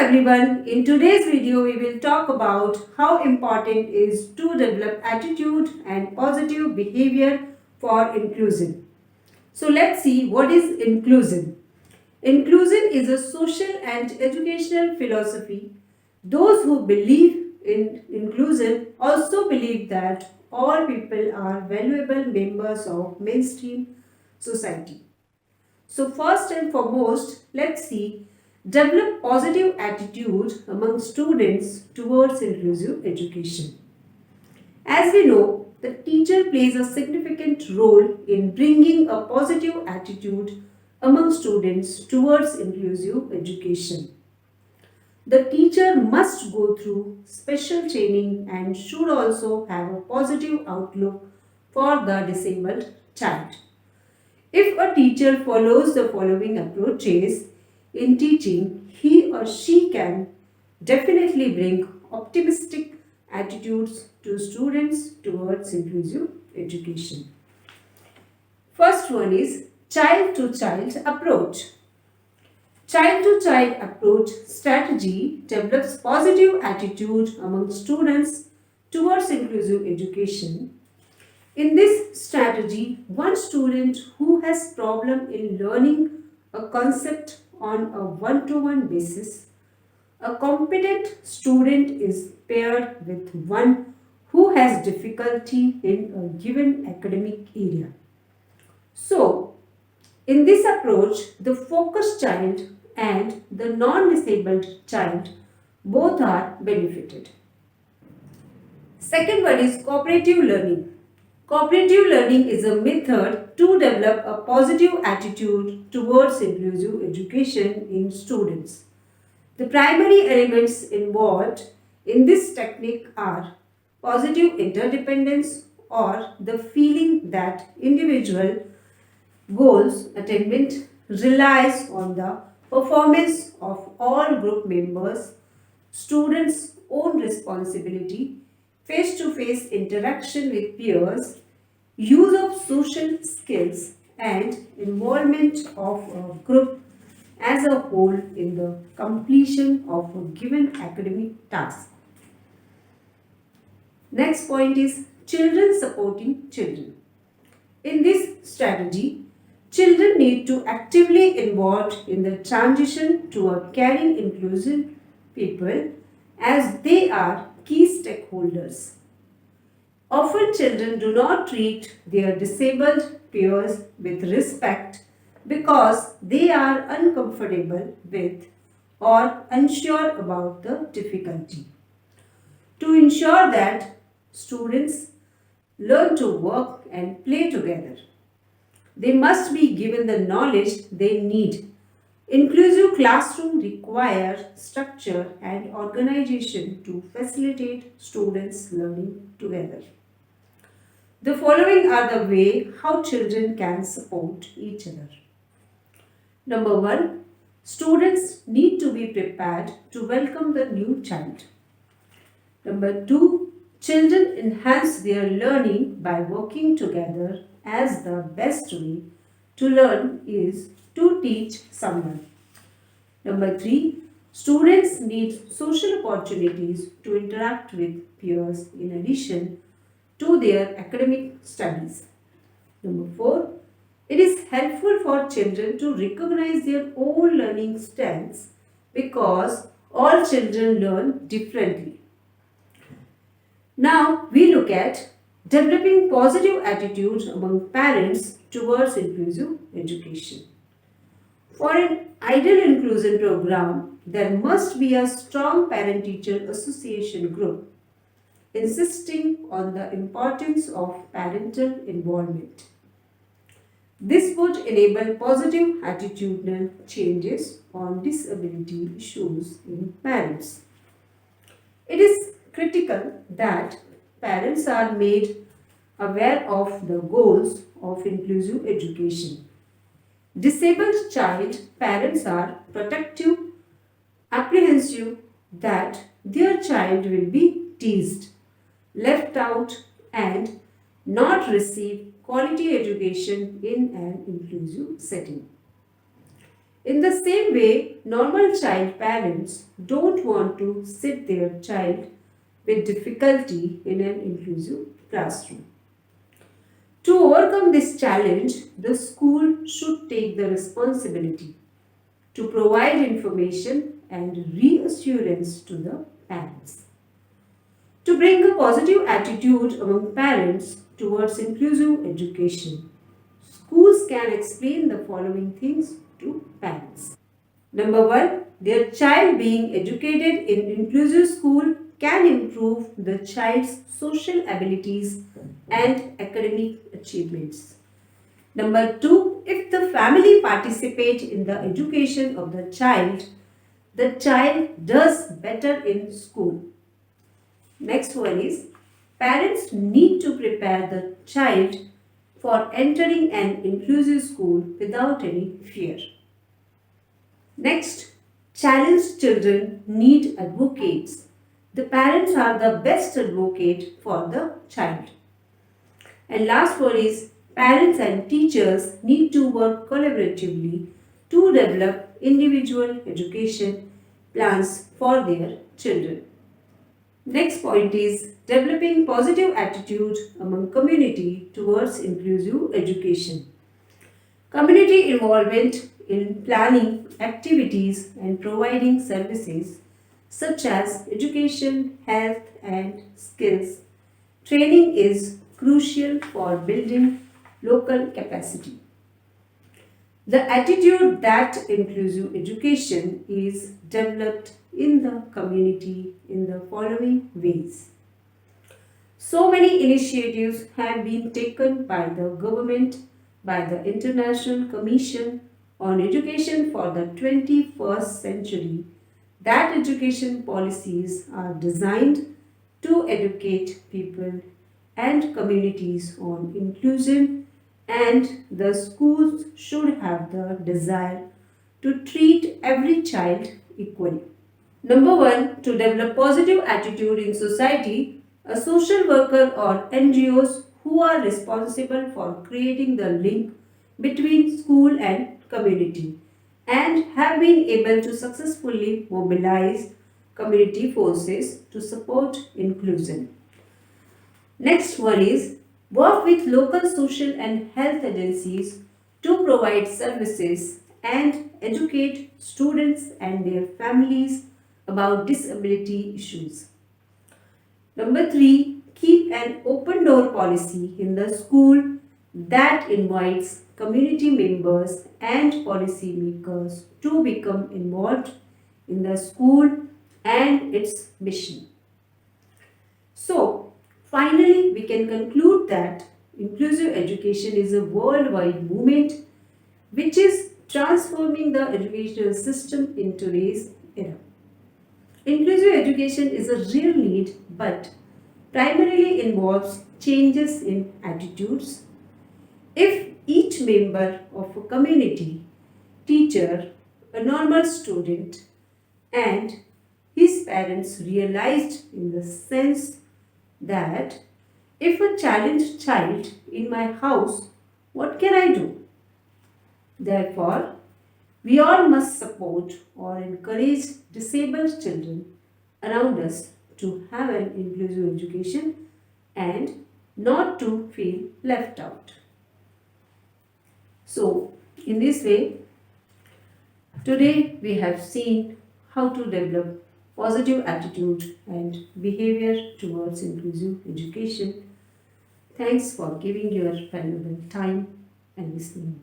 everyone, in today's video we will talk about how important is to develop attitude and positive behavior for inclusion. So let's see what is inclusion. Inclusion is a social and educational philosophy. Those who believe in inclusion also believe that all people are valuable members of mainstream society. So first and foremost, let's see develop positive attitude among students towards inclusive education. As we know, the teacher plays a significant role in bringing a positive attitude among students towards inclusive education. The teacher must go through special training and should also have a positive outlook for the disabled child. If a teacher follows the following approaches in teaching, he or she can definitely bring optimistic attitudes to students towards inclusive education. First one is child to child approach. Child to child approach strategy develops positive attitude among students towards inclusive education. In this strategy, one student who has problem in learning a concept on a one-to-one basis, a competent student is paired with one who has difficulty in a given academic area. So, in this approach, the focused child and the non-disabled child both are benefited. Second one is cooperative learning. Cooperative learning is a method to develop a positive attitude towards inclusive education in students. The primary elements involved in this technique are positive interdependence or the feeling that individual goals attainment relies on the performance of all group members, students' own responsibility, face-to-face interaction with peers, use of social skills and involvement of a group as a whole in the completion of a given academic task. Next point is children supporting children. In this strategy, children need to actively involved in the transition to a caring inclusive people as they are key stakeholders. Often children do not treat their disabled peers with respect because they are uncomfortable with or unsure about the difficulty. To ensure that students learn to work and play together, they must be given the knowledge they need. Inclusive classroom require structure and organization to facilitate students learning together. The following are the way how children can support each other. Number 1. Students need to be prepared to welcome the new child. Number 2. Children enhance their learning by working together as the best way to learn is to teach someone. Number 3. Students need social opportunities to interact with peers in addition to their academic studies. Number 4. It is helpful for children to recognize their own learning strengths because all children learn differently. Now we look at developing positive attitudes among parents towards inclusive education. For an ideal inclusion program, there must be a strong parent-teacher association group insisting on the importance of parental involvement. This would enable positive attitudinal changes on disability issues in parents. It is critical that parents are made aware of the goals of inclusive education. Disabled child parents are protective, apprehensive that their child will be teased, left out and not receive quality education in an inclusive setting. In the same way, normal child parents don't want to sit their child with difficulty in an inclusive classroom. To overcome this challenge, the school should take the responsibility to provide information and reassurance to the parents. To bring a positive attitude among parents towards inclusive education, schools can explain the following things to parents. Number one, their child being educated in inclusive school can improve the child's social abilities and academic achievements. Number two, if the family participate in the education of the child does better in school. Next one is, parents need to prepare the child for entering an inclusive school without any fear. Next, challenged children need advocates. The parents are the best advocate for the child. And last one is, parents and teachers need to work collaboratively to develop individual education plans for their children. Next point is developing positive attitude among community towards inclusive education. Community involvement in planning activities and providing services such as education, health and skills training is crucial for building local capacity. The attitude that inclusive education is developed in the community in the following ways. So many initiatives have been taken by the government, by the International Commission on Education for the 21st Century, that education policies are designed to educate people and communities on inclusion, and the schools should have the desire to treat every child equally. Number one, to develop positive attitude in society, a social worker or NGOs who are responsible for creating the link between school and community and have been able to successfully mobilize community forces to support inclusion. Next one is work with local social and health agencies to provide services and educate students and their families about disability issues. Number three, keep an open door policy in the school that invites community members and policy makers to become involved in the school and its mission. So, finally, we can conclude that inclusive education is a worldwide movement which is transforming the educational system in today's era. Inclusive education is a real need but primarily involves changes in attitudes. If each member of a community, teacher, a normal student, and his parents realized in the sense that if a challenged child in my house, what can I do? Therefore, we all must support or encourage disabled children around us to have an inclusive education and not to feel left out. So, in this way, today we have seen how to develop positive attitude and behavior towards inclusive education. Thanks for giving your valuable time and listening.